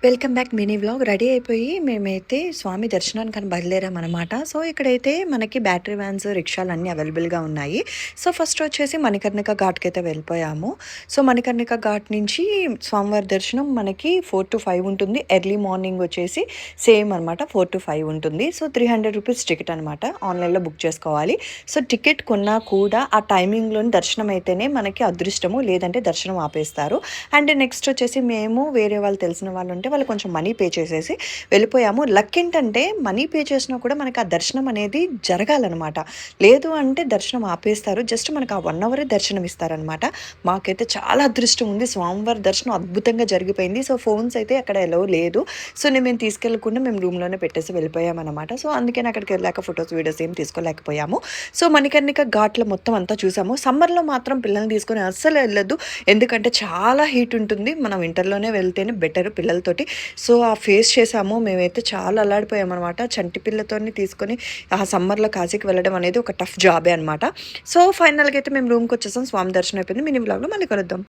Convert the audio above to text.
Welcome back mini vlog. Ready అయిపోయి మేమైతే స్వామి దర్శనానికని బయలుదేరామనమాట. So, ఇక్కడైతే మనకి బ్యాటరీ వ్యాన్స్, రిక్షాలు అన్నీ అవైలబుల్‌గా ఉన్నాయి. సో, ఫస్ట్ వచ్చేసి మణికర్ణిక ఘాట్‌కైతే వెళ్ళిపోయాము. సో, మణికర్ణిక ఘాట్ నుంచి స్వామివారి దర్శనం మనకి 4-5 ఉంటుంది. ఎర్లీ మార్నింగ్ వచ్చేసి సేమ్ అనమాట 4-5 ఉంటుంది. సో, 300 రూపీస్ టికెట్ అనమాట. ఆన్‌లైన్‌లో బుక్ చేసుకోవాలి. సో, టికెట్ కొన్నా కూడా ఆ టైమింగ్‌లోని దర్శనం అయితేనే మనకి అదృష్టము, లేదంటే దర్శనం ఆపేస్తారు. అండ్ నెక్స్ట్ వచ్చేసి మేము వేరే వాళ్ళు తెలిసిన వాళ్ళు ఉంటే వాళ్ళు కొంచెం మనీ పే చేసేసి వెళ్ళిపోయాము. లక్ ఏంటంటే మనీ పే చేసినా కూడా మనకు ఆ దర్శనం అనేది జరగాలన్నమాట. లేదు అంటే దర్శనం ఆపేస్తారు. జస్ట్ మనకు ఆ 1 అవరే దర్శనం ఇస్తారనమాట. మాకైతే చాలా అదృష్టం ఉంది. స్వామివారి దర్శనం అద్భుతంగా జరిగిపోయింది. సో, ఫోన్స్ అయితే అక్కడ ఎలో లేదు. సో, మేము తీసుకెళ్ళకుండా మేము రూమ్‌లోనే పెట్టేసి వెళ్ళిపోయామనమాట. సో, అందుకని అక్కడికి వెళ్ళాక ఫోటోస్, వీడియోస్ ఏం తీసుకోలేకపోయాము. సో, మణికర్ణిక ఘాట్‌లో మొత్తం అంతా చూసాము. సమ్మర్‌లో మాత్రం పిల్లల్ని తీసుకొని అస్సలు వెళ్ళొద్దు. ఎందుకంటే చాలా హీట్ ఉంటుంది. మనం వింటర్‌లోనే వెళ్తేనే బెటర్ పిల్లలతోటి. సో, ఆ ఫేస్ చేసాము. మేమైతే చాలా అల్లాడిపోయామనమాట. చంటి పిల్లతోని తీసుకొని ఆ సమ్మర్‌లో కాశీకి వెళ్ళడం అనేది ఒక టఫ్ జాబే అనమాట. సో, ఫైనల్‌గా అయితే మేము రూమ్‌కొచ్చేసాం. స్వామి దర్శనం అయిపోయింది. మినీ వ్లాగ్‌లో మళ్ళీ కలుద్దాం.